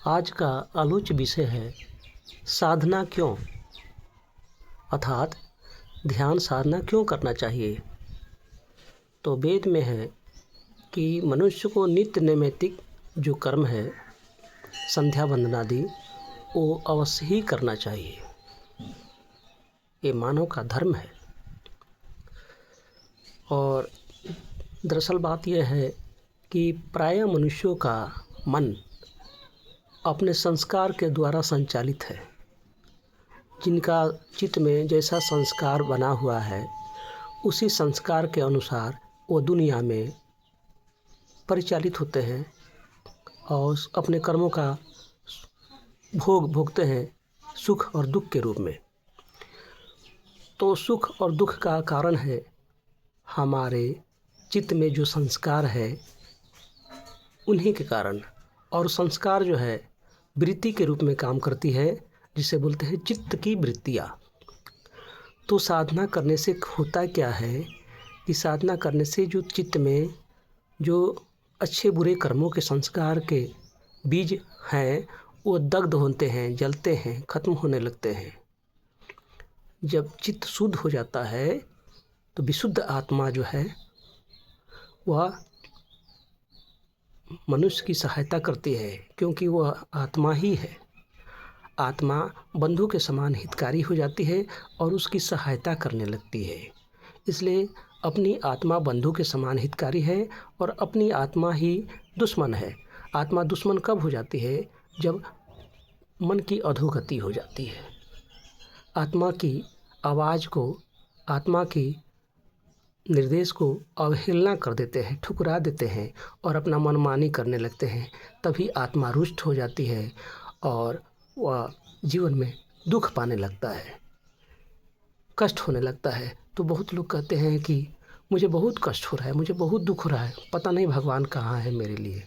आज का आलोच्य विषय है साधना क्यों, अर्थात ध्यान साधना क्यों करना चाहिए। तो वेद में है कि मनुष्य को नित्य नैमित्तिक जो कर्म है संध्या वंदनादि वो अवश्य ही करना चाहिए। ये मानव का धर्म है। और दरअसल बात यह है कि प्रायः मनुष्यों का मन अपने संस्कार के द्वारा संचालित है। जिनका चित्त में जैसा संस्कार बना हुआ है उसी संस्कार के अनुसार वो दुनिया में परिचालित होते हैं और अपने कर्मों का भोग भोगते हैं सुख और दुख के रूप में। तो सुख और दुख का कारण है हमारे चित्त में जो संस्कार है उन्हीं के कारण। और संस्कार जो है वृत्ति के रूप में काम करती है, जिसे बोलते हैं चित्त की वृत्तियाँ। तो साधना करने से होता क्या है कि साधना करने से जो चित्त में जो अच्छे बुरे कर्मों के संस्कार के बीज हैं वो दग्ध होते हैं, जलते हैं, खत्म होने लगते हैं। जब चित्त शुद्ध हो जाता है तो विशुद्ध आत्मा जो है वह मनुष्य की सहायता करती है, क्योंकि वह आत्मा ही है। आत्मा बंधु के समान हितकारी हो जाती है और उसकी सहायता करने लगती है। इसलिए अपनी आत्मा बंधु के समान हितकारी है और अपनी आत्मा ही दुश्मन है। आत्मा दुश्मन कब हो जाती है? जब मन की अधोगति हो जाती है। आत्मा की आवाज़ को, आत्मा की निर्देश को अवहेलना कर देते हैं, ठुकरा देते हैं और अपना मनमानी करने लगते हैं। तभी आत्मा रुष्ट हो जाती है और वह जीवन में दुख पाने लगता है, कष्ट होने लगता है। तो बहुत लोग कहते हैं कि मुझे बहुत कष्ट हो रहा है, मुझे बहुत दुख हो रहा है, पता नहीं भगवान कहाँ है मेरे लिए।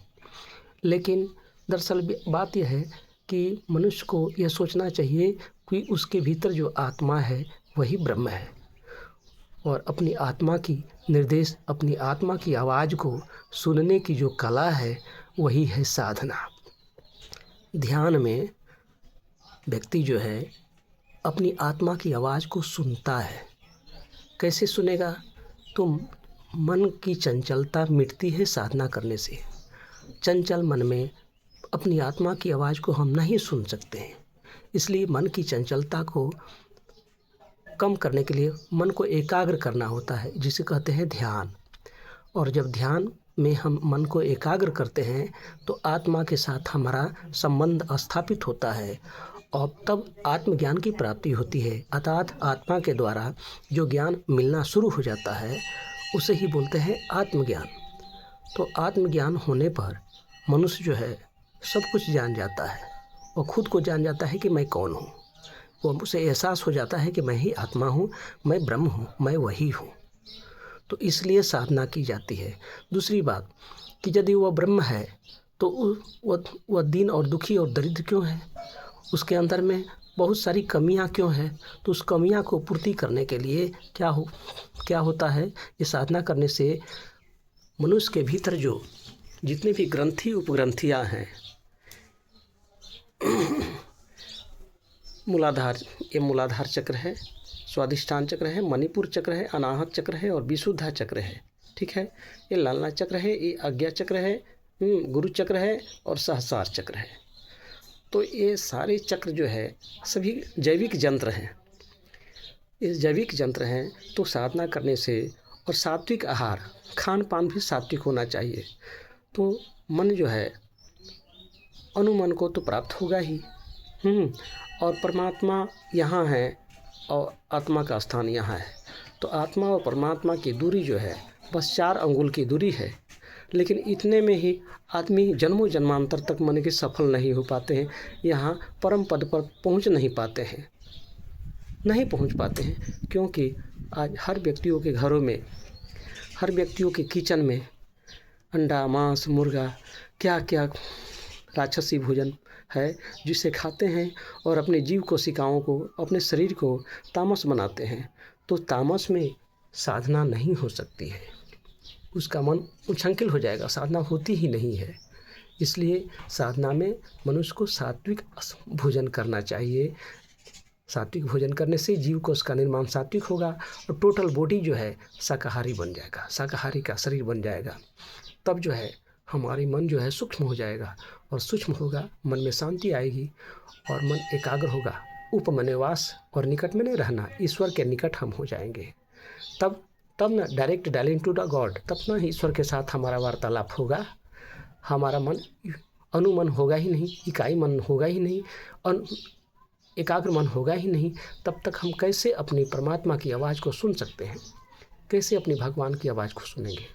लेकिन दरअसल बात यह है कि मनुष्य को यह सोचना चाहिए कि उसके भीतर जो आत्मा है वही ब्रह्म है और अपनी आत्मा की निर्देश, अपनी आत्मा की आवाज़ को सुनने की जो कला है वही है साधना। ध्यान में व्यक्ति जो है अपनी आत्मा की आवाज़ को सुनता है। कैसे सुनेगा? तो मन की चंचलता मिटती है साधना करने से। चंचल मन में अपनी आत्मा की आवाज़ को हम नहीं सुन सकते हैं। इसलिए मन की चंचलता को कम करने के लिए मन को एकाग्र करना होता है, जिसे कहते हैं ध्यान। और जब ध्यान में हम मन को एकाग्र करते हैं तो आत्मा के साथ हमारा संबंध स्थापित होता है और तब आत्मज्ञान की प्राप्ति होती है। अर्थात आत्मा के द्वारा जो ज्ञान मिलना शुरू हो जाता है उसे ही बोलते हैं आत्मज्ञान। तो आत्मज्ञान होने पर मनुष्य जो है सब कुछ जान जाता है और खुद को जान जाता है कि मैं कौन हूँ। वो उसे एहसास हो जाता है कि मैं ही आत्मा हूँ, मैं ब्रह्म हूँ, मैं वही हूँ। तो इसलिए साधना की जाती है। दूसरी बात कि यदि वह ब्रह्म है तो वह दीन और दुखी और दरिद्र क्यों है? उसके अंदर में बहुत सारी कमियां क्यों हैं? तो उस कमियां को पूर्ति करने के लिए क्या होता है? ये साधना करने से मनुष्य के भीतर जो जितने भी ग्रंथि उपग्रंथियां हैं, मूलाधार चक्र है, स्वाधिष्ठान चक्र है, मणिपुर चक्र है, अनाहत चक्र है और विशुद्धा चक्र है। ठीक है, ये लालना चक्र है, ये आज्ञा चक्र है, गुरु चक्र है और सहस्रार चक्र है। तो ये सारे चक्र जो है सभी जैविक यंत्र हैं। ये जैविक यंत्र हैं। तो साधना करने से और सात्विक आहार, खान पान भी सात्विक होना चाहिए। तो मन जो है अनुमन को तो प्राप्त होगा ही। और परमात्मा यहाँ है और आत्मा का स्थान यहाँ है। तो आत्मा और परमात्मा की दूरी जो है बस 4 अंगुल की दूरी है। लेकिन इतने में ही आदमी जन्मों जन्मांतर तक मन के सफल नहीं हो पाते हैं, यहाँ परम पद पर पहुँच नहीं पाते हैं। क्योंकि आज हर व्यक्तियों के घरों में, हर व्यक्तियों के किचन में अंडा, मांस, मुर्गा, क्या क्या राक्षसी भोजन है जिसे खाते हैं और अपने जीव कोशिकाओं को, अपने शरीर को तामस बनाते हैं। तो तामस में साधना नहीं हो सकती है, उसका मन उच्छृंखल हो जाएगा, साधना होती ही नहीं है। इसलिए साधना में मनुष्य को सात्विक भोजन करना चाहिए। सात्विक भोजन करने से जीव कोश का निर्माण सात्विक होगा और टोटल बॉडी जो है शाकाहारी बन जाएगा, शाकाहारी का शरीर बन जाएगा। तब जो है हमारी मन जो है सूक्ष्म हो जाएगा और सूक्ष्म होगा, मन में शांति आएगी और मन एकाग्र होगा। उपमन्यवास और निकट में नहीं रहना, ईश्वर के निकट हम हो जाएंगे। तब ना direct dialling to the God, तब ना ईश्वर के साथ हमारा वार्तालाप होगा। हमारा मन अनुमन होगा ही नहीं, इकाई मन होगा ही नहीं, एकाग्र मन होगा ही नहीं। तब तक हम कैसे अपनी परमात्मा की आवाज़ को सुन सकते हैं, कैसे अपने भगवान की आवाज़ को सुनेंगे।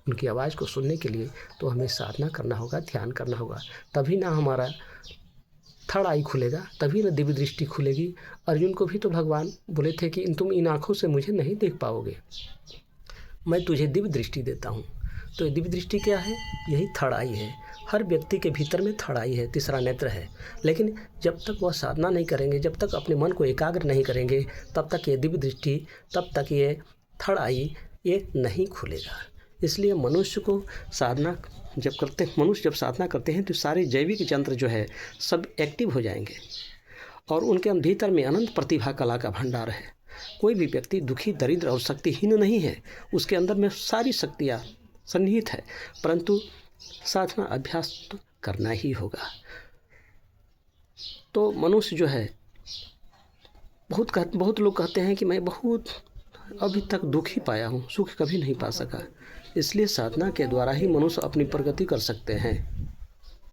उनकी आवाज़ को सुनने के लिए तो हमें साधना करना होगा, ध्यान करना होगा। तभी ना हमारा थर्ड आई खुलेगा, तभी ना दिव्य दृष्टि खुलेगी। अर्जुन को भी तो भगवान बोले थे कि तुम इन आँखों से मुझे नहीं देख पाओगे, मैं तुझे दिव्य दृष्टि देता हूँ। तो ये दिव्य दृष्टि क्या है? यही थर्ड आई है। हर व्यक्ति के भीतर में थर्ड आई है, तीसरा नेत्र है। लेकिन जब तक वह साधना नहीं करेंगे, जब तक अपने मन को एकाग्र नहीं करेंगे, तब तक ये दिव्य दृष्टि, तब तक ये थर्ड आई ये नहीं खुलेगा। इसलिए मनुष्य को साधना मनुष्य जब साधना करते हैं तो सारे जैविक यंत्र जो है सब एक्टिव हो जाएंगे और उनके भीतर में अनंत प्रतिभा कला का भंडार है। कोई भी व्यक्ति दुखी, दरिद्र और शक्तिहीन नहीं है, उसके अंदर में सारी शक्तियाँ सन्निहित है, परंतु साधना अभ्यास तो करना ही होगा। तो मनुष्य जो है बहुत लोग कहते हैं कि मैं बहुत अभी तक दुखी पाया हूँ, सुख कभी नहीं पा सका। इसलिए साधना के द्वारा ही मनुष्य अपनी प्रगति कर सकते हैं।